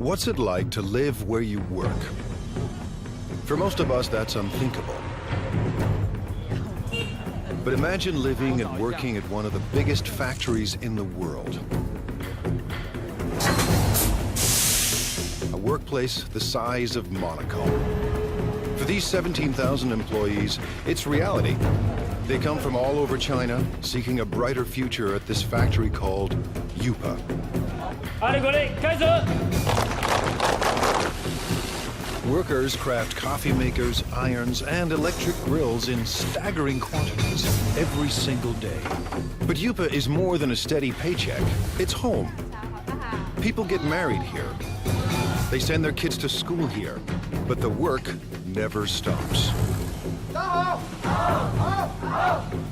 What's it like to live where you work? For most of us, that's unthinkable. But imagine living and working at one of the biggest factories in the world. A workplace the size of Monaco. For these 17,000 employees, it's reality. They come from all over China, seeking a brighter future at this factory called Յɪཔ. Workers craft coffee makers, irons, and electric grills in staggering quantities every single day. But Յɪཔ is more than a steady paycheck. It's home. People get married here. They send their kids to school here. But the work never stops.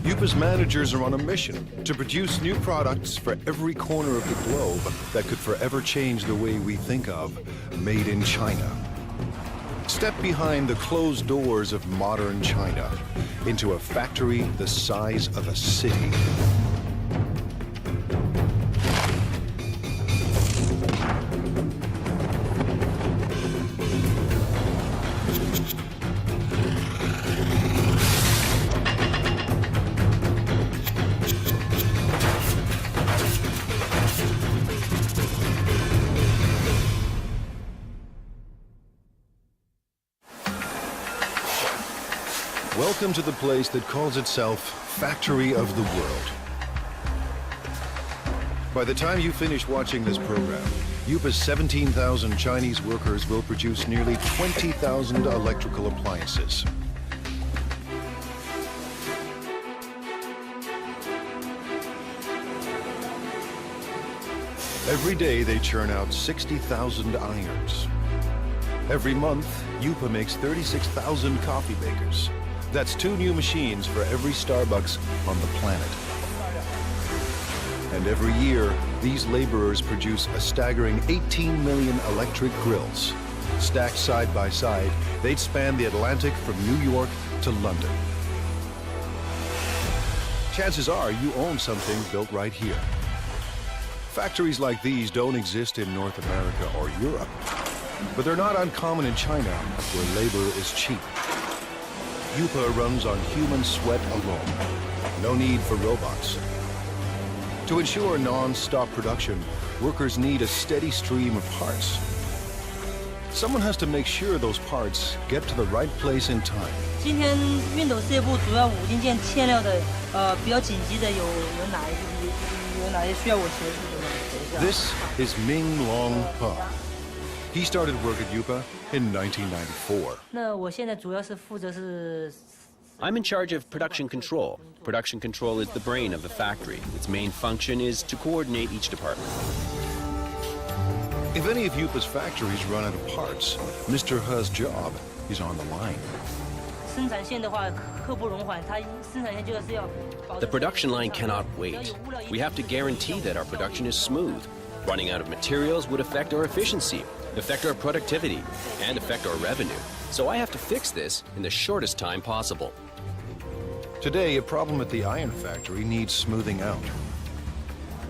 Յɪཔ's managers are on a mission to produce new products for every corner of the globe that could forever change the way we think of made in China. Step behind the closed doors of modern China into a factory the size of a city. Welcome to the place that calls itself Factory of the World. By the time you finish watching this program, Յɪཔ's 17,000 Chinese workers will produce nearly 20,000 electrical appliances. Every day they churn out 60,000 irons. Every month, Ｙɪཔ makes 36,000 coffee makers. That's 2 new machines for every Starbucks on the planet. And every year, these laborers produce a staggering 18 million electric grills. Stacked side by side, they'd span the Atlantic from New York to London. Chances are you own something built right here. Factories like these don't exist in North America or Europe, but they're not uncommon in China, where labor is cheap. Ｙɪཔ runs on human sweat alone. No need for robots. To ensure non-stop production, workers need a steady stream of parts. Someone has to make sure those parts get to the right place in time. 今天熨斗事业部主要5金件欠料的，比较紧急的有哪些需要我协助的吗？ This is მინლონghā. He started work at Ｙɪཔ in 1994. 那我现在主要是负责是。 I'm in charge of production control. Production control is the brain of the factory. Its main function is to coordinate each department. If any of Ｙɪཔ's factories run out of parts, Mr. He's job is on the line. 生产线的话，刻不容缓，它生产线就是要。 The production line cannot wait. We have to guarantee that our production is smooth. Running out of materials would affect our efficiency, affect our productivity, and affect our revenue. So I have to fix this in the shortest time possible. Today, a problem at the iron factory needs smoothing out.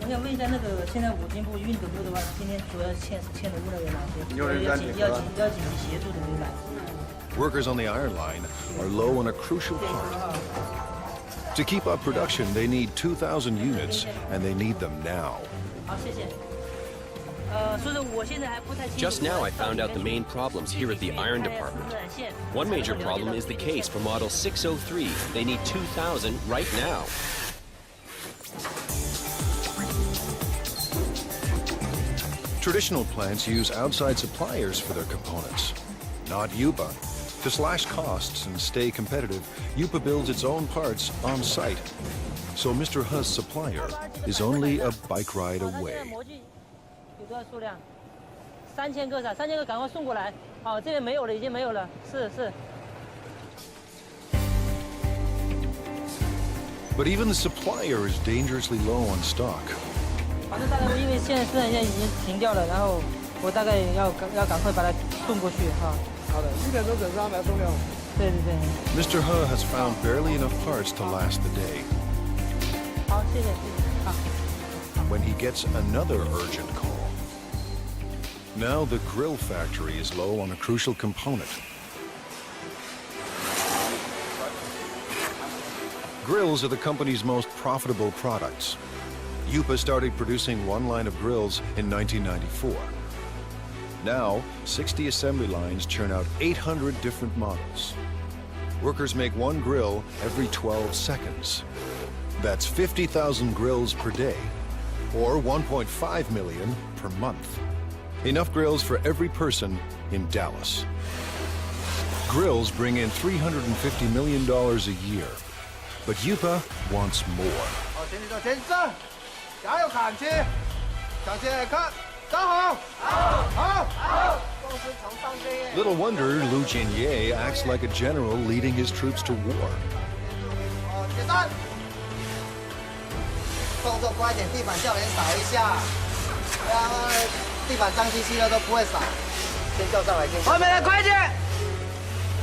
我想问一下，那个现在5金部熨斗部的话，今天主要欠的物料有哪些？要紧急协助的有哪些？ Workers on the iron line are low on a crucial part. To keep up production, they need 2,000 units, and they need them now. 好，谢谢。 Just now I found out the main problems here at the iron department. One major problem is the case for model 603. They need 2,000 right now. Traditional plants use outside suppliers for their components, not Yɪཔ. To slash costs and stay competitive, Yɪཔ builds its own parts on site. So Mr. He's supplier is only a bike ride away. 多少数量？3000个，3000个，赶快送过来。好，这边没有了，已经没有了。是。 But even the supplier is dangerously low on stock. 反正大概因为现在生产线已经停掉了，然后我大概要赶快把它送过去哈。好的，1点钟整上来送料。对。Mr. He has found barely enough parts to last the day. 好，谢谢。好。 When he gets another urgent call. Now the grill factory is low on a crucial component. Grills are the company's most profitable products. 휘폿 started producing one line of grills in 1994. Now, 60 assembly lines churn out 800 different models. Workers make one grill every 12 seconds. That's 50,000 grills per day, or 1.5 million per month. Enough grills for every person in Dallas. Grills bring in $350 million a year, but 휘폿 wants more. Little wonder Liu Jianye acts like a general leading his troops to war.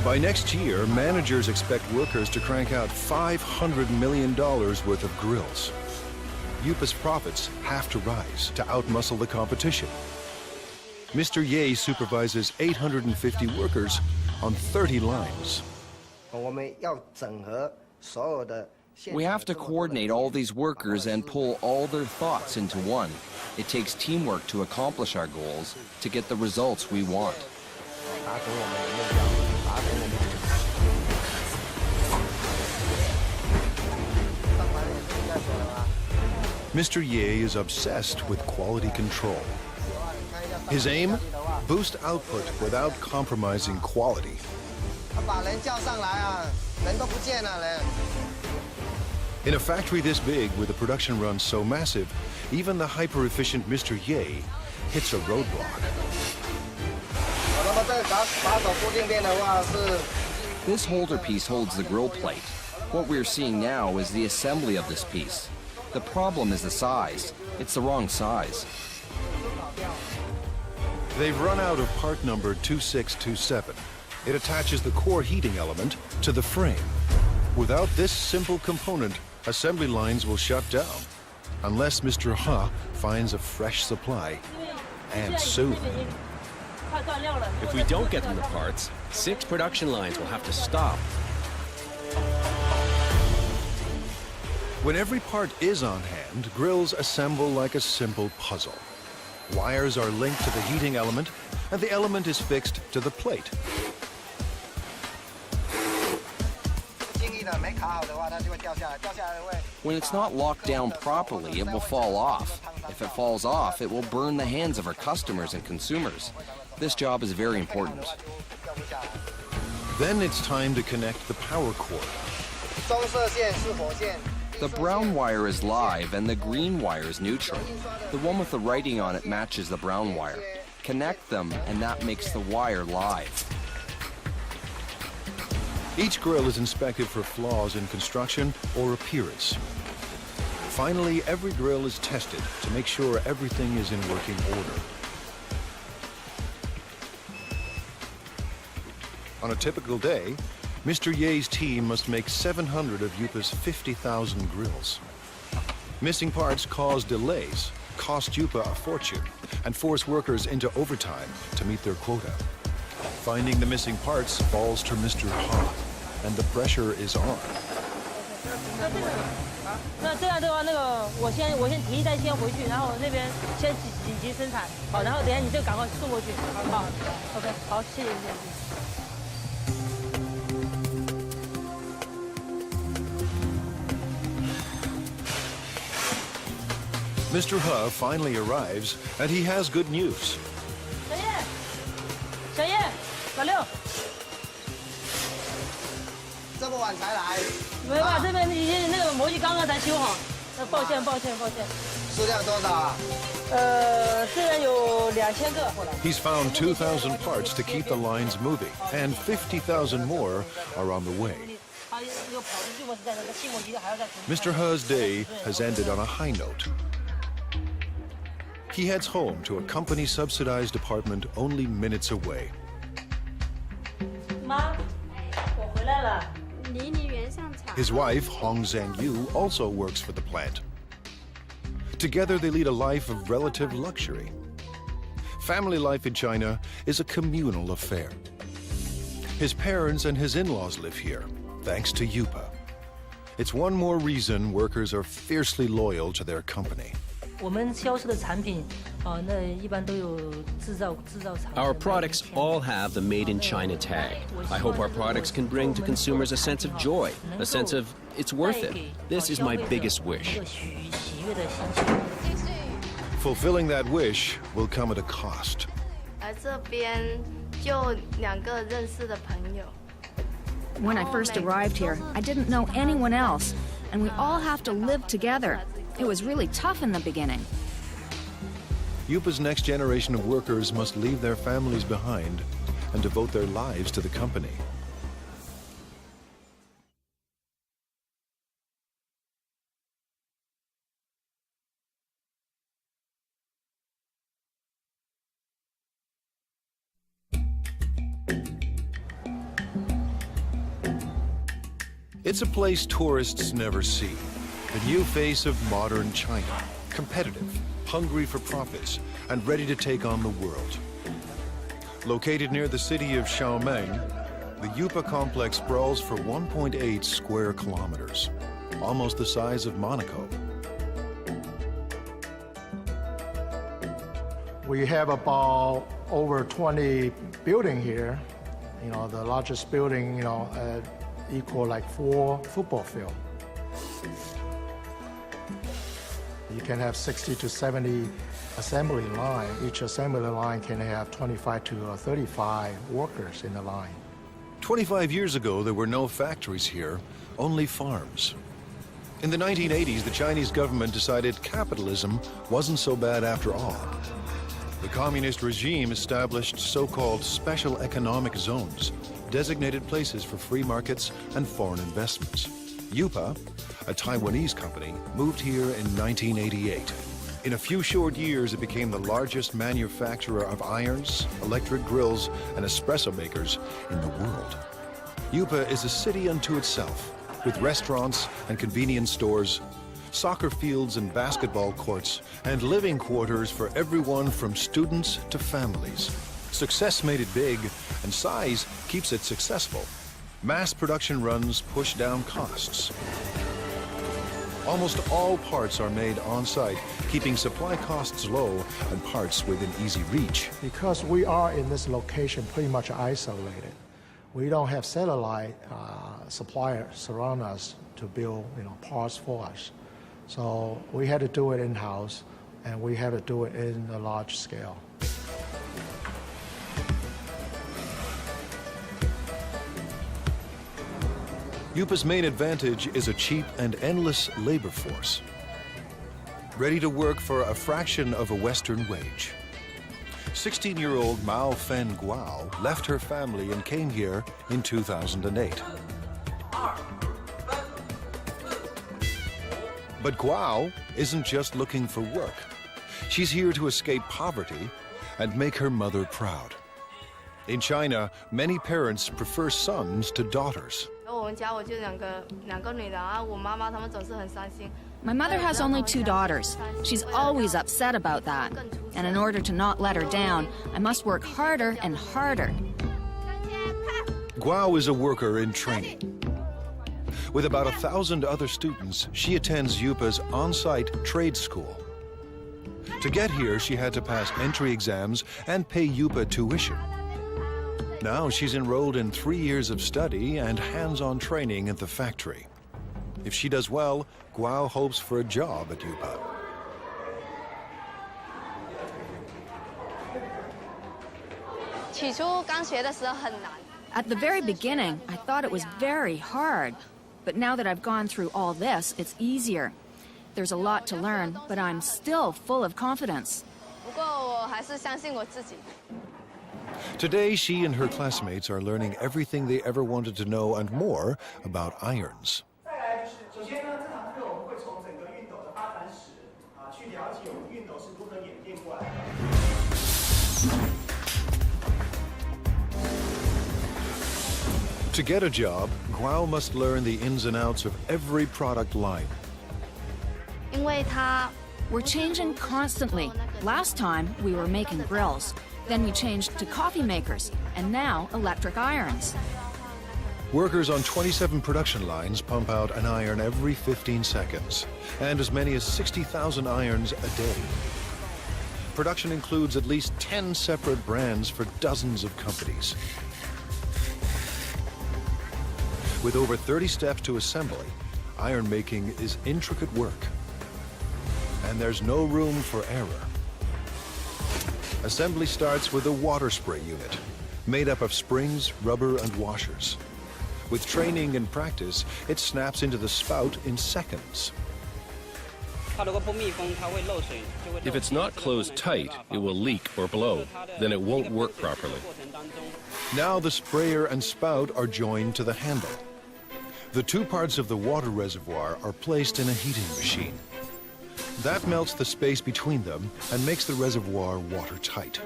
By next year, managers expect workers to crank out $500 million worth of grills. 휘폿's profits have to rise to outmuscle the competition. Mr. Ye supervises 850 workers on 30 lines. We have to coordinate all these workers and pull all their thoughts into one. It takes teamwork to accomplish our goals, to get the results we want. Mr. Ye is obsessed with quality control. His aim? Boost output without compromising quality. In a factory this big, with a production run so massive, even the hyper-efficient Mr. Ye hits a roadblock. This holder piece holds the grill plate. What we're seeing now is the assembly of this piece. The problem is the size. It's the wrong size. They've run out of part number 2627. It attaches the core heating element to the frame. Without this simple component, assembly lines will shut down, unless Mr. Ha finds a fresh supply, and soon. If we don't get them the parts, 6 production lines will have to stop. When every part is on hand, grills assemble like a simple puzzle. Wires are linked to the heating element, and the element is fixed to the plate. When it's not locked down properly, it will fall off. If it falls off, it will burn the hands of our customers and consumers. This job is very important. Then it's time to connect the power cord. The brown wire is live and the green wire is neutral. The one with the writing on it matches the brown wire. Connect them and that makes the wire live. Each grill is inspected for flaws in construction or appearance. Finally, every grill is tested to make sure everything is in working order. On a typical day, Mr. Ye's team must make 700 of 휘폿's 50,000 grills. Missing parts cause delays, cost 휘폿 a fortune, and force workers into overtime to meet their quota. Finding the missing parts falls to Mr. Ha, and the pressure is on. 那这样的话，我先提一袋先回去，然后那边先紧急生产，好，然后等下你就赶快送过去，好 ，OK， 好，谢谢。 Mr. Ha finally arrives, and he has good news. 小叶，老六，这么晚才来？没办法，这边已经那个模具刚刚才修好，抱歉。数量多少啊？虽然有2000个。 He's found 2,000 parts to keep the lines moving, and 50,000 more are on the way. Mr. Ha's day has ended on a high note. He heads home to a company-subsidized apartment only minutes away. 妈，我回来了。 His wife, Hong Zhangyu, also works for the plant. Together, they lead a life of relative luxury. Family life in China is a communal affair. His parents and his in-laws live here, thanks to ՅИၤ. It's one more reason workers are fiercely loyal to their company. Our products all have the Made in China tag. I hope our products can bring to consumers a sense of joy, a sense of it's worth it. This is my biggest wish. Fulfilling that wish will come at a cost. When I first arrived here, I didn't know anyone else, and we all have to live together. It was really tough in the beginning. ՅИၤ's next generation of workers must leave their families behind and devote their lives to the company. It's a place tourists never see. The new face of modern China, competitive, hungry for profits, and ready to take on the world. Located near the city of Xiaomeng, the ՅИၤ complex sprawls for 1.8 square kilometers, almost the size of Monaco. We have about over 20 buildings here. You know, the largest building, equal like 4 football fields. You can have 60 to 70 assembly line. Each assembly line can have 25 to 35 workers in the line. 25 years ago, there were no factories here, only farms. In the 1980s, the Chinese government decided capitalism wasn't so bad after all. The communist regime established so-called special economic zones, designated places for free markets and foreign investments. ՅИၤ, a Taiwanese company, moved here in 1988. In a few short years, it became the largest manufacturer of irons, electric grills, and espresso makers in the world. ՅИၤ is a city unto itself, with restaurants and convenience stores, soccer fields and basketball courts, and living quarters for everyone from students to families. Success made it big, and size keeps it successful. Mass production runs push down costs. Almost all parts are made on-site, keeping supply costs low and parts within easy reach. Because we are in this location pretty much isolated, we don't have satellite suppliers surround us to build parts for us. So we had to do it in-house, and we had to do it in a large scale. ՅИၤ's main advantage is a cheap and endless labor force, ready to work for a fraction of a Western wage. 16-year-old Mao Fen Guao left her family and came here in 2008. But Guao isn't just looking for work. She's here to escape poverty and make her mother proud. In China, many parents prefer sons to daughters. My mother has only 2 daughters. She's always upset about that. And in order to not let her down, I must work harder and harder. Guao is a worker in training. With about 1,000 other students, she attends ՅИၤ's on-site trade school. To get here, she had to pass entry exams and pay ՅИၤ tuition. Now she's enrolled in 3 years of study and hands-on training at the factory. If she does well, Guao hopes for a job at ՅИၤ. At the very beginning, I thought it was very hard. But now that I've gone through all this, it's easier. There's a lot to learn, but I'm still full of confidence. Today, she and her classmates are learning everything they ever wanted to know and more about irons. To get a job, Guao must learn the ins and outs of every product line. We're changing constantly. Last time, we were making grills. Then we changed to coffee makers, and now electric irons. Workers on 27 production lines pump out an iron every 15 seconds, and as many as 60,000 irons a day. Production includes at least 10 separate brands for dozens of companies. With over 30 steps to assembly, iron making is intricate work. And there's no room for error. Assembly starts with a water spray unit, made up of springs, rubber, and washers. With training and practice, it snaps into the spout in seconds. If it's not closed tight, it will leak or blow. Then it won't work properly. Now the sprayer and spout are joined to the handle. The two parts of the water reservoir are placed in a heating machine. That melts the space between them and makes the reservoir watertight.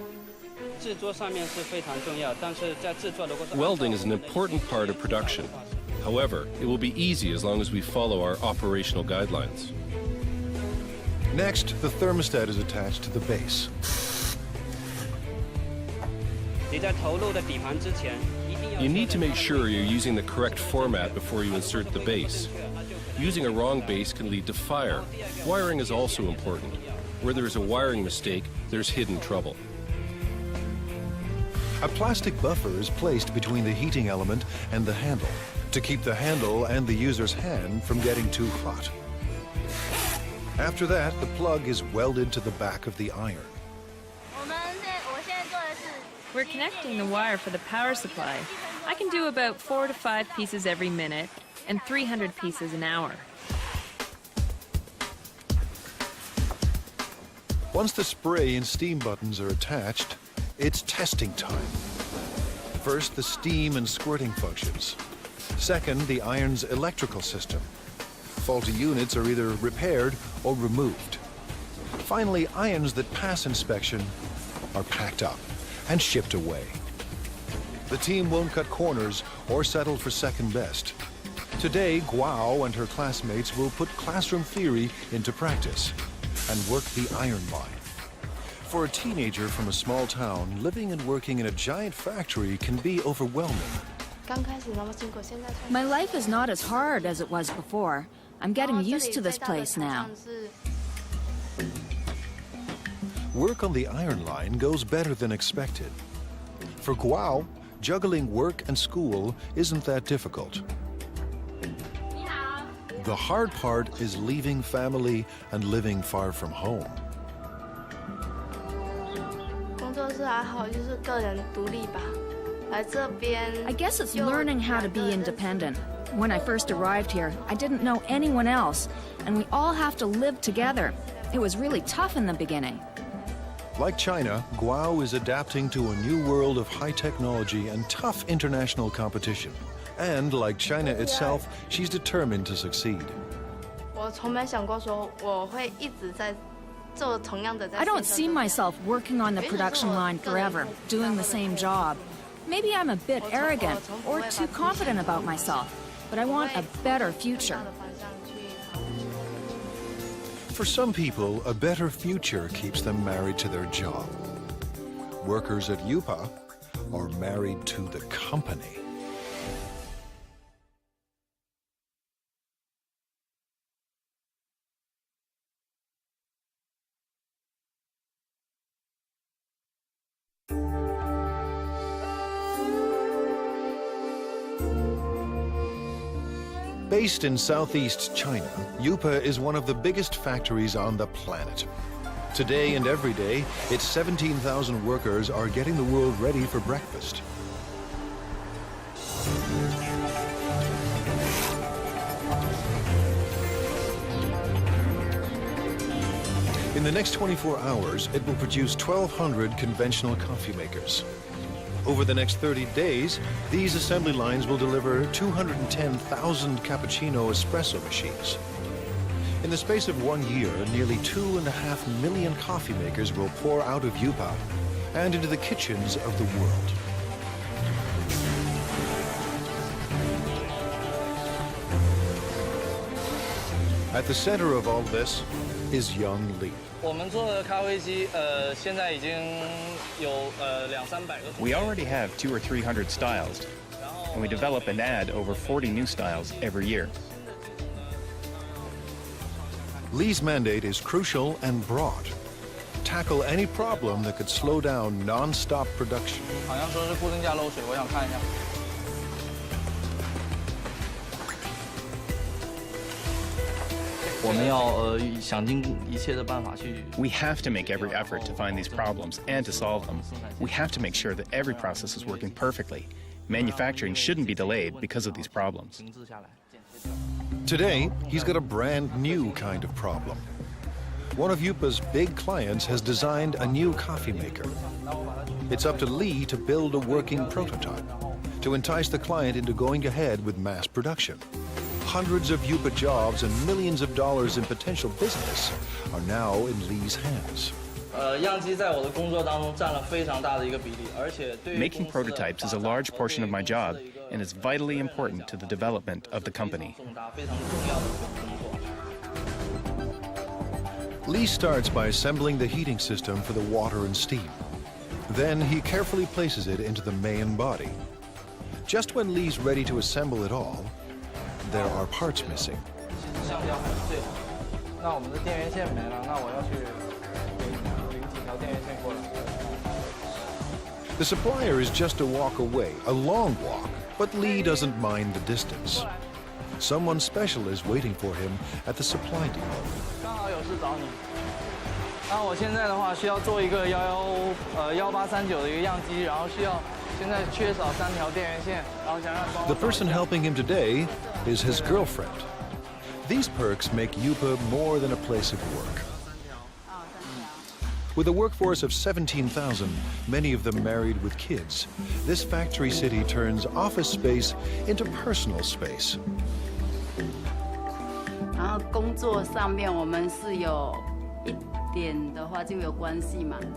Welding is an important part of production. However, it will be easy as long as we follow our operational guidelines. Next, the thermostat is attached to the base. You need to make sure you're using the correct format before you insert the base. Using a wrong base can lead to fire. Wiring is also important. Where there is a wiring mistake, there's hidden trouble. A plastic buffer is placed between the heating element and the handle to keep the handle and the user's hand from getting too hot. After that, the plug is welded to the back of the iron. We're connecting the wire for the power supply. I can do about 4 to 5 pieces every minute and 300 pieces an hour. Once the spray and steam buttons are attached, it's testing time. First, the steam and squirting functions. Second, the iron's electrical system. Faulty units are either repaired or removed. Finally, irons that pass inspection are packed up and shipped away. The team won't cut corners or settle for second best. Today, Guao and her classmates will put classroom theory into practice and work the iron line. For a teenager from a small town, living and working in a giant factory can be overwhelming. My life is not as hard as it was before. I'm getting used to this place now. Work on the iron line goes better than expected. For Guao, juggling work and school isn't that difficult. The hard part is leaving family and living far from home. I guess it's learning how to be independent. When I first arrived here, I didn't know anyone else, and we all have to live together. It was really tough in the beginning. Like China, Guao is adapting to a new world of high technology and tough international competition. And like China itself, she's determined to succeed. I don't see myself working on the production line forever, doing the same job. Maybe I'm a bit arrogant or too confident about myself, but I want a better future. For some people, a better future keeps them married to their job. Workers at ՅИၤ are married to the company. Based in southeast China, ՅИၤ is one of the biggest factories on the planet. Today and every day, its 17,000 workers are getting the world ready for breakfast. In the next 24 hours, it will produce 1,200 conventional coffee makers. Over the next 30 days, these assembly lines will deliver 210,000 cappuccino espresso machines. In the space of 1 year, nearly 2.5 million coffee makers will pour out of ՅИၤ and into the kitchens of the world. At the center of all this is young Lee. We already have 200 or 300 styles, and we develop and add over 40 new styles every year. Lee's mandate is crucial and broad. Tackle any problem that could slow down non-stop production. We have to make every effort to find these problems and to solve them. We have to make sure that every process is working perfectly. Manufacturing shouldn't be delayed because of these problems. Today, he's got a brand new kind of problem. One of ՅIIPA's big clients has designed a new coffee maker. It's up to Lee to build a working prototype to entice the client into going ahead with mass production. Hundreds of ՅIIPA jobs and millions of dollars in potential business are now in Lee's hands. Making prototypes is a large portion of my job and is vitally important to the development of the company. Lee starts by assembling the heating system for the water and steam. Then he carefully places it into the main body. Just when Lee's ready to assemble it all, there are parts missing. The supplier is just a walk away, a long walk, but Lee doesn't mind the distance. Someone special is waiting for him at the supply depot. The person helping him today is his girlfriend. These perks make ՅIIPA more than a place of work. With a workforce of 17,000, many of them married with kids, this factory city turns office space into personal space.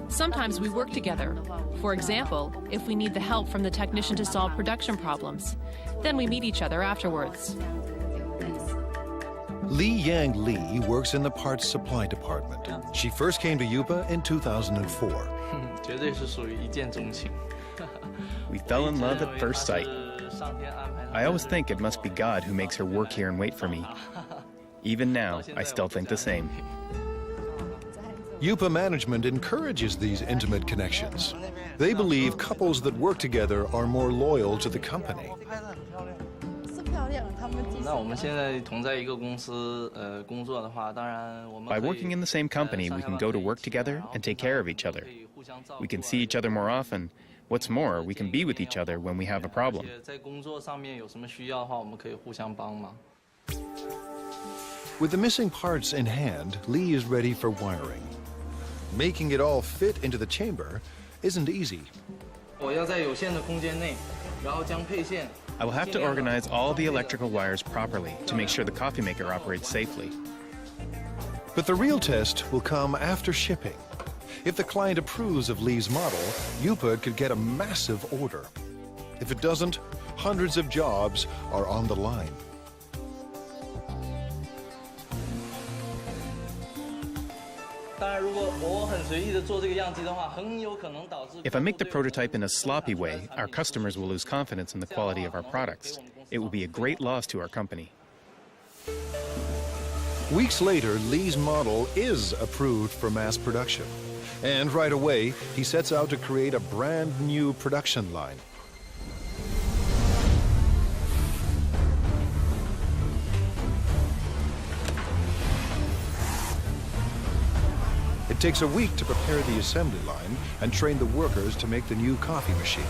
Sometimes we work together. For example, if we need the help from the technician to solve production problems, then we meet each other afterwards. ლი양 Lee works in the parts supply department. She first came to ՅIIPA in 2004. We fell in love at first sight. I always think it must be God who makes her work here and wait for me. Even now, I still think the same. YIIPA management encourages these intimate connections. They believe couples that work together are more loyal to the company. By working in the same company, we can go to work together and take care of each other. We can see each other more often. What's more, we can be with each other when we have a problem. With the missing parts in hand, Lee is ready for wiring. Making it all fit into the chamber isn't easy. I will have to organize all the electrical wires properly to make sure the coffee maker operates safely. But the real test will come after shipping. If the client approves of Lee's model, ＹIIPA could get a massive order. If it doesn't, hundreds of jobs are on the line. If I make the prototype in a sloppy way, our customers will lose confidence in the quality of our products. It will be a great loss to our company. Weeks later, Lee's model is approved for mass production. And right away, he sets out to create a brand new production line. It takes a week to prepare the assembly line and train the workers to make the new coffee machine.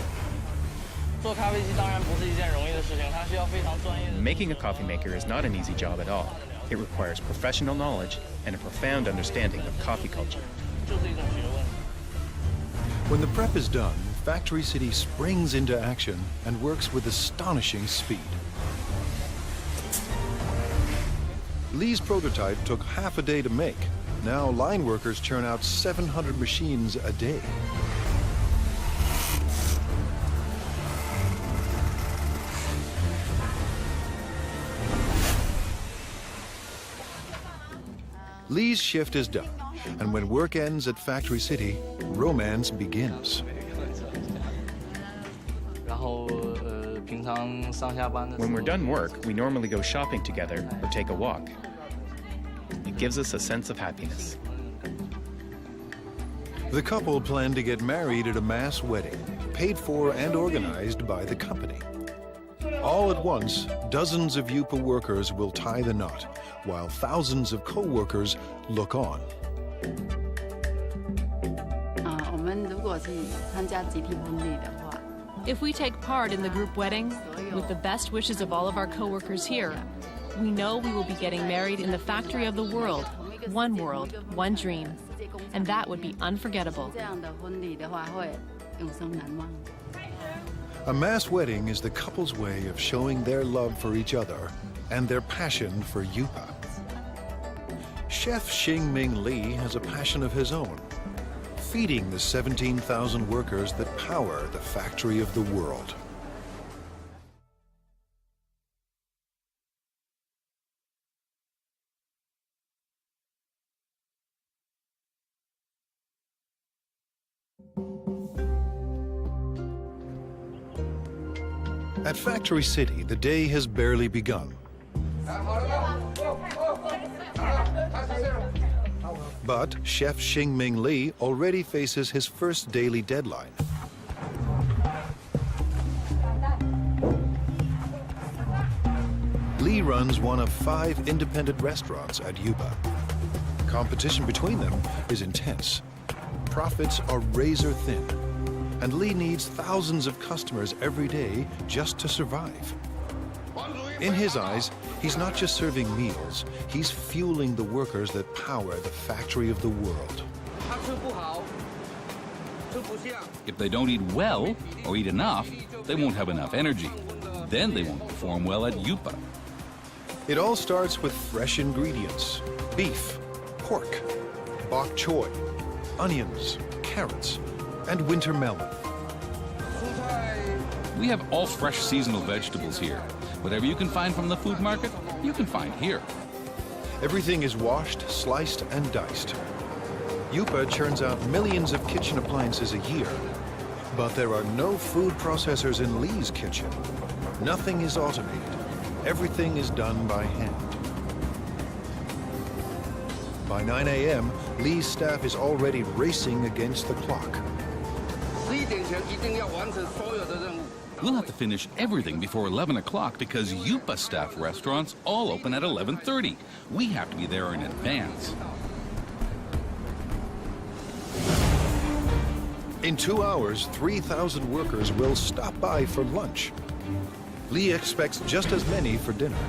Making a coffee maker is not an easy job at all. It requires professional knowledge and a profound understanding of coffee culture. When the prep is done, Factory City springs into action and works with astonishing speed. Lee's prototype took half a day to make. Now line workers churn out 700 machines a day. Lee's shift is done, and when work ends at Factory City, romance begins. When we're done work, we normally go shopping together or take a walk. It gives us a sense of happiness. The couple plan to get married at a mass wedding, paid for and organized by the company. All at once, dozens of ՅИၤ workers will tie the knot, while thousands of co-workers look on. If we take part in the group wedding, with the best wishes of all of our co-workers here, we know we will be getting married in the factory of the world, one dream, and that would be unforgettable. A mass wedding is the couple's way of showing their love for each other and their passion for ՅИၤ. Chef 힝ɪơvʌɲɪԼ has a passion of his own, feeding the 17,000 workers that power the factory of the world. At Factory City, the day has barely begun. But Chef 힝ɪmēvʌɲɪЛ already faces his first daily deadline. Lee runs one of 5 independent restaurants at ՅИၤ. Competition between them is intense. Profits are razor thin, and Lee needs thousands of customers every day just to survive. In his eyes, he's not just serving meals, he's fueling the workers that power the factory of the world. If they don't eat well or eat enough, they won't have enough energy. Then they won't perform well at ՅИၤ. It all starts with fresh ingredients: beef, pork, bok choy, onions, carrots, and winter melon. We have all fresh seasonal vegetables here. Whatever you can find from the food market, you can find here. Everything is washed, sliced, and diced. ՅИၤ churns out millions of kitchen appliances a year. But there are no food processors in Lee's kitchen. Nothing is automated. Everything is done by hand. By 9 a.m., Lee's staff is already racing against the clock. We'll have to finish everything before 11 o'clock because ՅИၤ staff restaurants all open at 11:30. We have to be there in advance. In 2 hours, 3,000 workers will stop by for lunch. Lee expects just as many for dinner.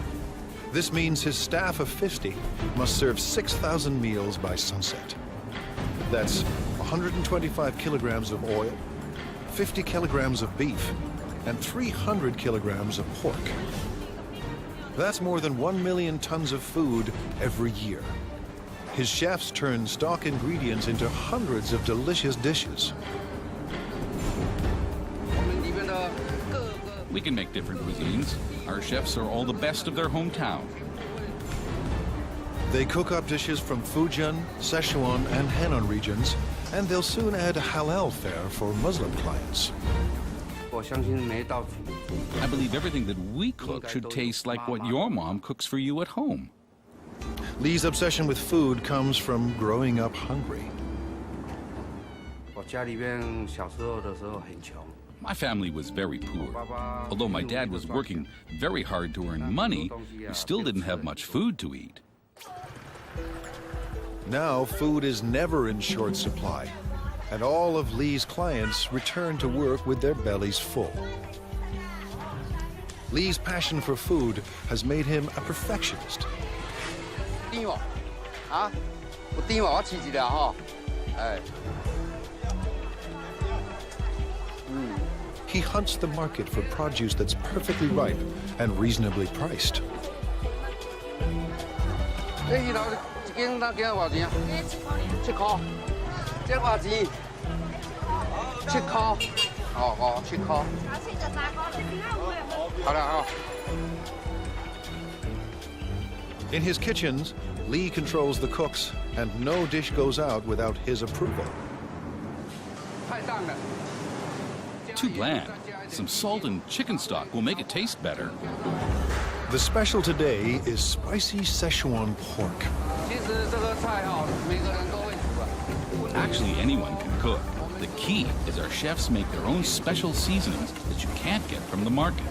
This means his staff of 50 must serve 6,000 meals by sunset. That's 125 kilograms of oil, 50 kilograms of beef, and 300 kilograms of pork. That's more than 1 million tons of food every year. His chefs turn stock ingredients into hundreds of delicious dishes. We can make different cuisines. Our chefs are all the best of their hometown. They cook up dishes from Fujian, Sichuan, and Henan regions, and they'll soon add halal fare for Muslim clients. I believe everything that we cook should taste like what your mom cooks for you at home. Lee's obsession with food comes from growing up hungry. My family was very poor. Although my dad was working very hard to earn money, we still didn't have much food to eat. Now food is never in short supply, and all of Lee's clients return to work with their bellies full. Lee's passion for food has made him a perfectionist. He hunts the market for produce that's perfectly ripe and reasonably priced. In his kitchens, Lee controls the cooks, and no dish goes out without his approval. Too bland. Some salt and chicken stock will make it taste better. The special today is spicy Szechuan pork. Actually, anyone can cook. The key is our chefs make their own special seasonings that you can't get from the market.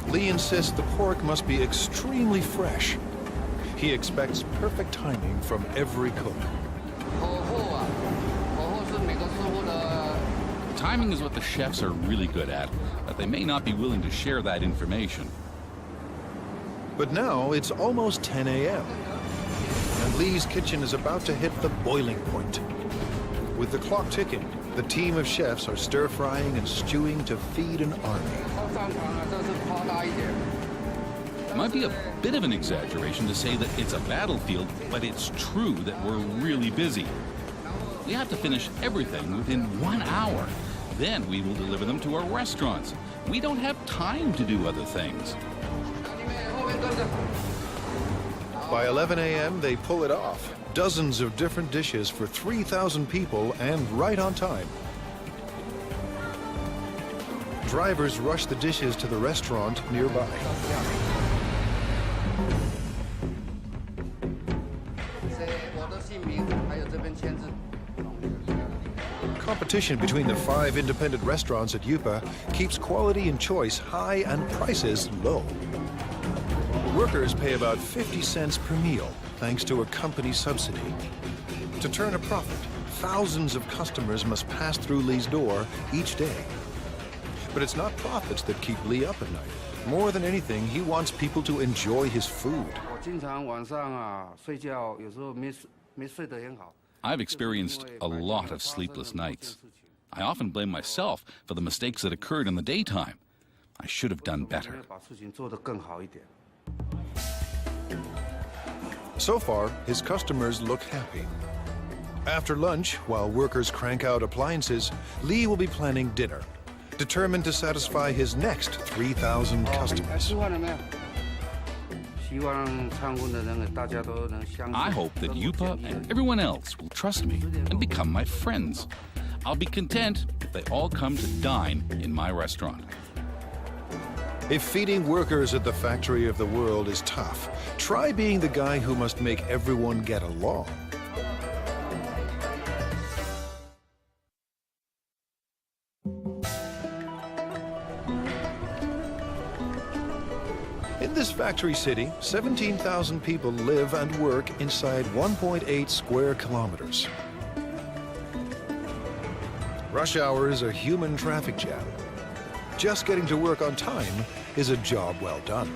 Lee insists the pork must be extremely fresh. He expects perfect timing from every cook. Timing is what the chefs are really good at, but they may not be willing to share that information. But now it's almost 10 a.m. and Lee's kitchen is about to hit the boiling point. With the clock ticking, the team of chefs are stir-frying and stewing to feed an army. It might be a bit of an exaggeration to say that it's a battlefield, but it's true that we're really busy. We have to finish everything within 1 hour. Then we will deliver them to our restaurants. We don't have time to do other things. By 11 a.m., they pull it off. Dozens of different dishes for 3,000 people and right on time. Drivers rush the dishes to the restaurant nearby. Competition between the 5 independent restaurants at յուպա keeps quality and choice high and prices low. Workers pay about 50 cents per meal, thanks to a company subsidy. To turn a profit, thousands of customers must pass through Lee's door each day. But it's not profits that keep Lee up at night. More than anything, he wants people to enjoy his food. I've experienced a lot of sleepless nights. I often blame myself for the mistakes that occurred in the daytime. I should have done better. So far, his customers look happy. After lunch, while workers crank out appliances, Lee will be planning dinner, determined to satisfy his next 3,000 customers. I hope that յուպա and everyone else will trust me and become my friends. I'll be content if they all come to dine in my restaurant. If feeding workers at the factory of the world is tough, try being the guy who must make everyone get along. In this factory city, 17,000 people live and work inside 1.8 square kilometers. Rush hour is a human traffic jam. Just getting to work on time is a job well done.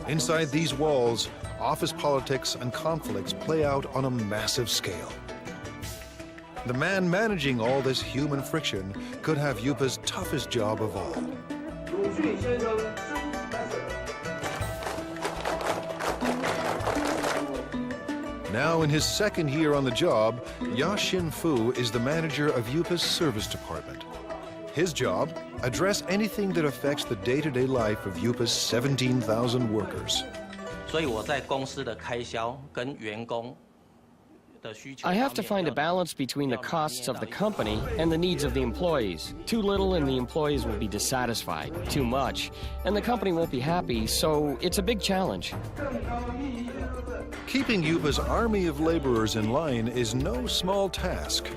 Inside these walls, office politics and conflicts play out on a massive scale. The man managing all this human friction could have յուպа's toughest job of all. Now in his second year on the job, ɹ is the manager of յուպа's service department. His job, address anything that affects the day-to-day life of յուպa's 17,000 workers. I have to find a balance between the costs of the company and the needs of the employees. Too little and the employees will be dissatisfied. Too much and the company won't be happy, so it's a big challenge. Keeping յուպa's army of laborers in line is no small task.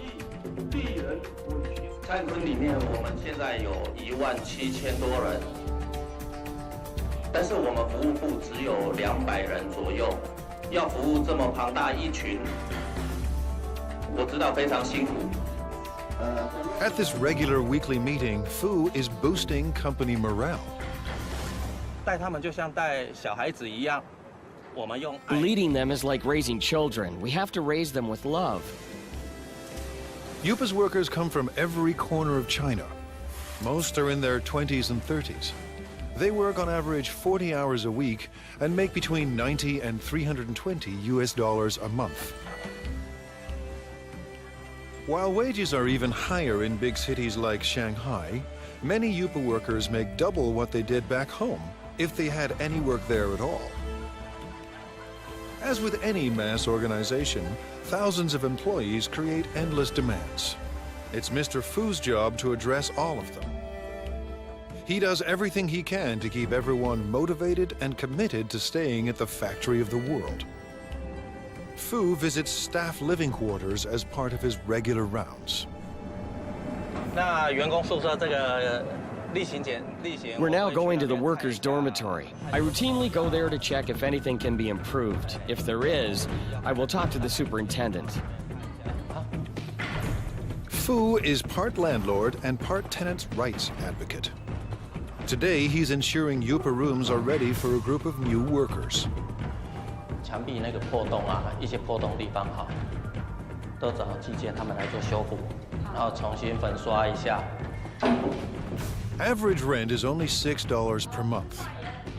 At this regular weekly meeting, Fu is boosting company morale. Leading them is like raising children. We have to raise them with love. յուպa's workers come from every corner of China. Most are in their 20s and 30s. They work on average 40 hours a week and make between $90 and $320 a month. While wages are even higher in big cities like Shanghai, many յուպa workers make double what they did back home if they had any work there at all. As with any mass organization, thousands of employees create endless demands. It's Mr. Fu's job to address all of them. He does everything he can to keep everyone motivated and committed to staying at the factory of the world. Fu visits staff living quarters as part of his regular rounds. We're now going to the workers' dormitory. I routinely go there to check if anything can be improved. If there is, I will talk to the superintendent. Fu is part landlord and part tenants' rights advocate. Today, he's ensuring Yupa rooms are ready for a group of new workers. Average rent is only $6 per month,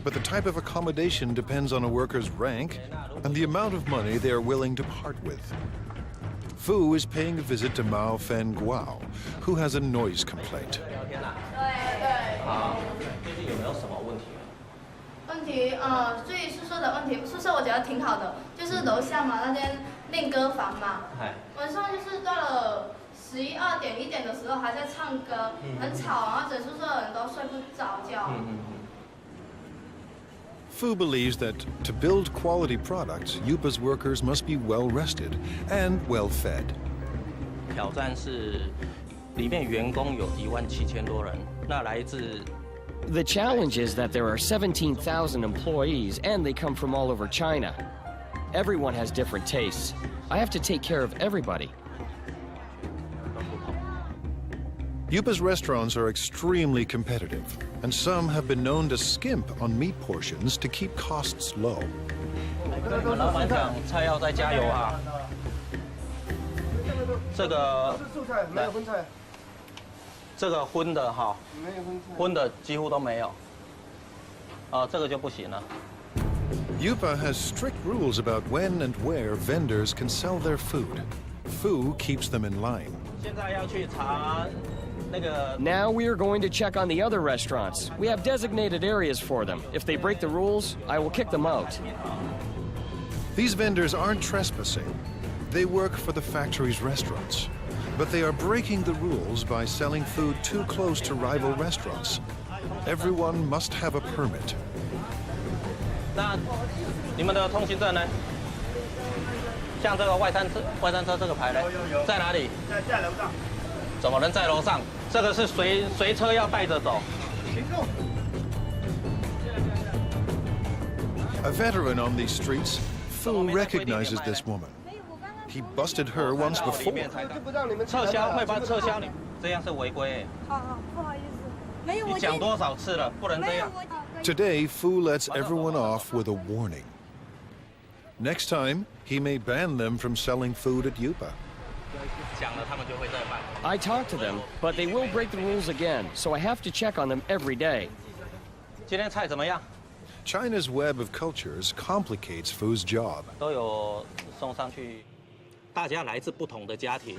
but the type of accommodation depends on a worker's rank and the amount of money they are willing to part with. Fu is paying a visit to Mao Fen Guao, who has a noise complaint. 问题，注意宿舍的问题。宿舍我觉得挺好的，就是楼下嘛，那间练歌房嘛，晚上就是到了11、2点、1点的时候还在唱歌，很吵，然后整宿舍的人都睡不着觉。Fu believes that to build quality products, Yupa's workers must be well rested and well fed. 挑战是，里面员工有17000多人，那来自。 The challenge is that there are 17,000 employees and they come from all over China. Everyone has different tastes. I have to take care of everybody. Yupa's restaurants are extremely competitive, and some have been known to skimp on meat portions to keep costs low. 老板讲菜要再加油啊！这个没有荤菜。 这个荤的哈，荤的几乎都没有，这个就不行了。Yupa has strict rules about when and where vendors can sell their food. Fu keeps them in line. 现在要去查那个。Now we are going to check on the other restaurants. We have designated areas for them. If they break the rules, I will kick them out. These vendors aren't trespassing. They work for the factory's restaurants. But they are breaking the rules by selling food too close to rival restaurants. Everyone must have a permit. 那你们的通行证呢？像这个外餐车这个牌呢，在哪里？在楼上。怎么能在楼上？这个是随车要带着走。 A veteran on these streets, Fu recognizes this woman. He busted her once before. 撤销会帮撤销你，这样是违规。好，不好意思，没有。你讲多少次了，不能这样。Today, Fu lets everyone off with a warning. Next time, he may ban them from selling food at Yupa. 讲了，他们就会再买。I talk to them, but they will break the rules again, so I have to check on them every day. 今天菜怎么样？ China's web of cultures complicates Fu's job. 都有送上去。 大家来自不同的家庭，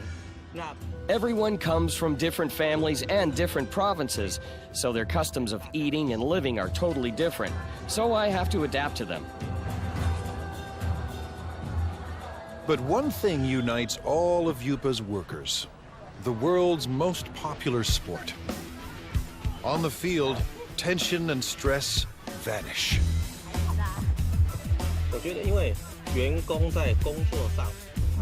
那 Everyone comes from different families and different provinces, so their customs of eating and living are totally different. So I have to adapt to them. But one thing unites all of Yupa's workers: the world's most popular sport. On the field, tension and stress vanish. 我觉得，因为员工在工作上。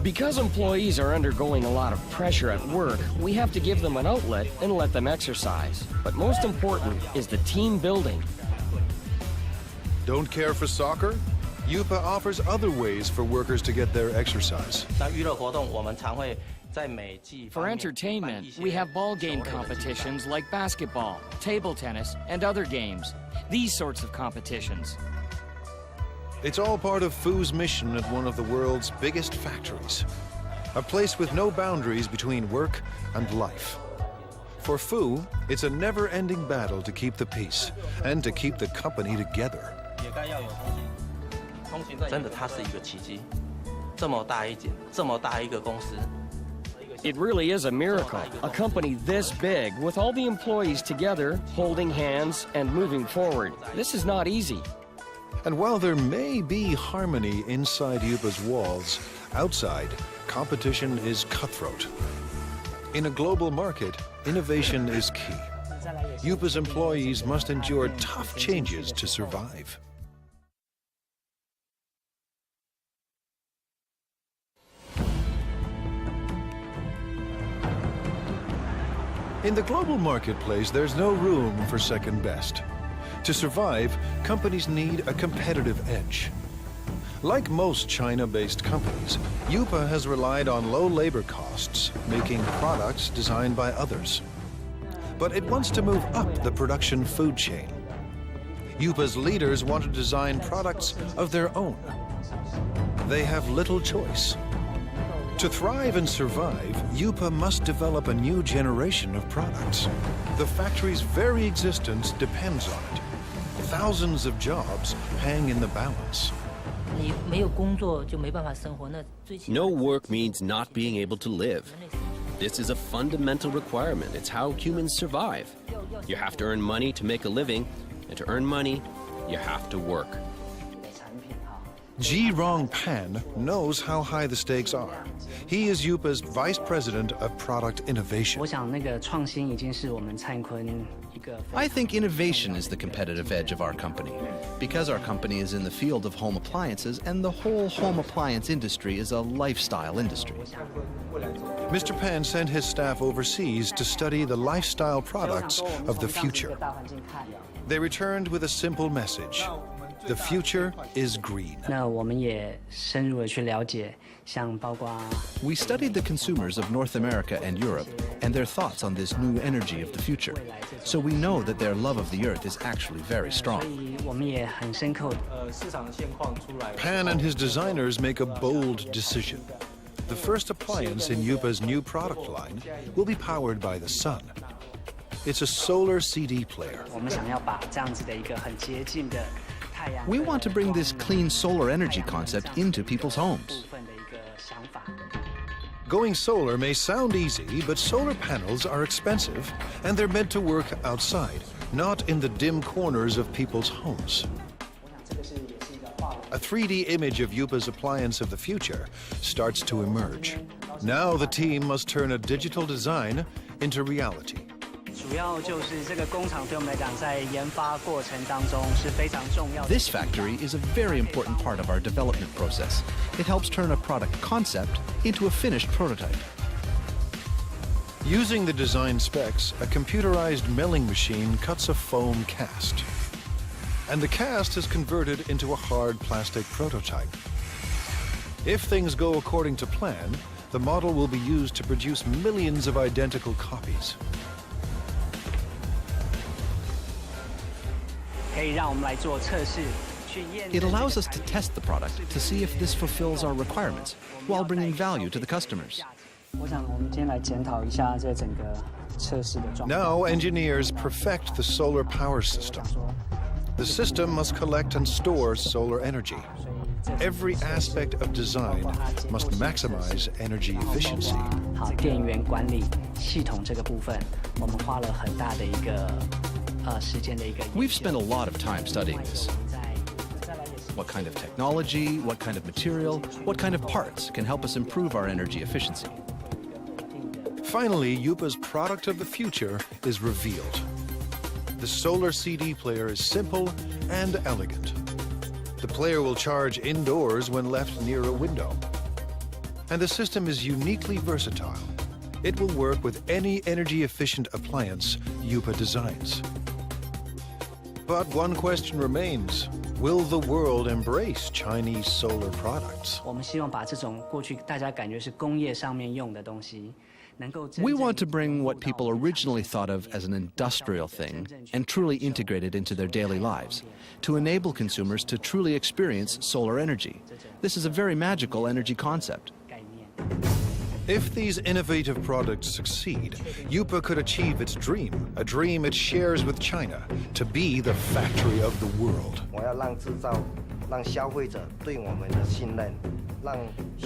Because employees are undergoing a lot of pressure at work, we have to give them an outlet and let them exercise. But most important is the team building. Don't care for soccer? Yupa offers other ways for workers to get their exercise. For entertainment, we have ball game competitions like basketball, table tennis, and other games. These sorts of competitions. It's all part of Fu's mission at one of the world's biggest factories, a place with no boundaries between work and life. For Fu, it's a never-ending battle to keep the peace and to keep the company together. 真的，它是一个奇迹，这么大一个公司。 It really is a miracle. A company this big, with all the employees together, holding hands and moving forward. This is not easy. And while there may be harmony inside ȳūpa's walls, outside, competition is cutthroat. In a global market, innovation is key. ⵢūpa's employees must endure tough changes to survive. In the global marketplace, there's no room for second best. To survive, companies need a competitive edge. Like most China-based companies, ｙūpa has relied on low labor costs, making products designed by others. But it wants to move up the production food chain. ｙūpa's leaders want to design products of their own. They have little choice. To thrive and survive, ｙūpa must develop a new generation of products. The factory's very existence depends on it. Thousands of jobs hang in the balance. No work means not being able to live. This is a fundamental requirement. It's how humans survive. You have to earn money to make a living, and to earn money, you have to work. Pan knows how high the stakes are. He is ｙūpa's Vice President of Product Innovation. I think innovation is the competitive edge of our company, because our company is in the field of home appliances, and the whole home appliance industry is a lifestyle industry. Mr. Pan sent his staff overseas to study the lifestyle products of the future. They returned with a simple message. The future is green. We studied the consumers of North America and Europe and their thoughts on this new energy of the future. So we know that their love of the earth is actually very strong. Pan and his designers make a bold decision. The first appliance in ｙūpa's new product line will be powered by the sun. It's a solar CD player. We want to bring this clean solar energy concept into people's homes. Going solar may sound easy, but solar panels are expensive, and they're meant to work outside, not in the dim corners of people's homes. A 3D image of ｙūpa's appliance of the future starts to emerge. Now the team must turn a digital design into reality. This factory is a very important part of our development process. It helps turn a product concept into a finished prototype. Using the design specs, a computerized milling machine cuts a foam cast. And the cast is converted into a hard plastic prototype. If things go according to plan, the model will be used to produce millions of identical copies. It allows us to test the product to see if this fulfills our requirements while bringing value to the customers. Now engineers perfect the solar power system. The system must collect and store solar energy. Every aspect of design must maximize energy efficiency. We've spent a lot of time studying this. What kind of technology, what kind of material, what kind of parts can help us improve our energy efficiency? Finally, ｙūpa's product of the future is revealed. The solar CD player is simple and elegant. The player will charge indoors when left near a window. And the system is uniquely versatile. It will work with any energy-efficient appliance ｙūpa designs. But one question remains. Will the world embrace Chinese solar products? We want to bring what people originally thought of as an industrial thing and truly integrate it into their daily lives, to enable consumers to truly experience solar energy. This is a very magical energy concept. If these innovative products succeed, ｙūpa could achieve its dream, a dream it shares with China, to be the factory of the world.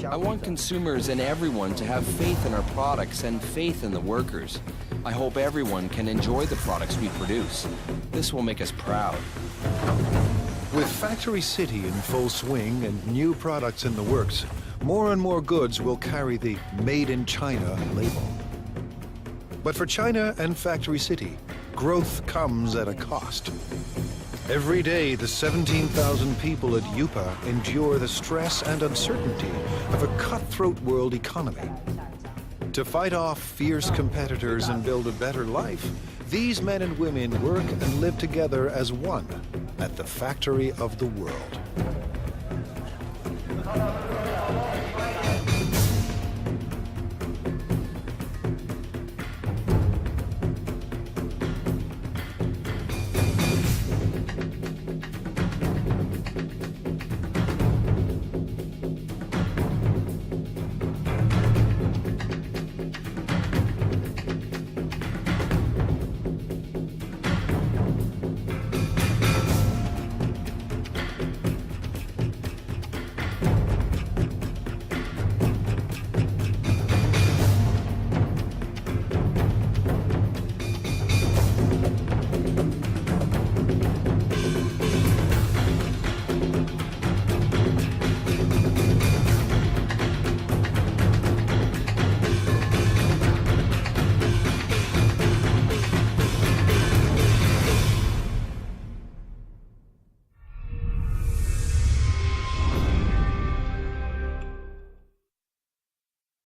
I want consumers and everyone to have faith in our products and faith in the workers. I hope everyone can enjoy the products we produce. This will make us proud. With Factory City in full swing and new products in the works, more and more goods will carry the Made in China label. But for China and Factory City, growth comes at a cost. Every day, the 17,000 people at ՅИΠΑ endure the stress and uncertainty of a cutthroat world economy. To fight off fierce competitors and build a better life, these men and women work and live together as one at the factory of the world.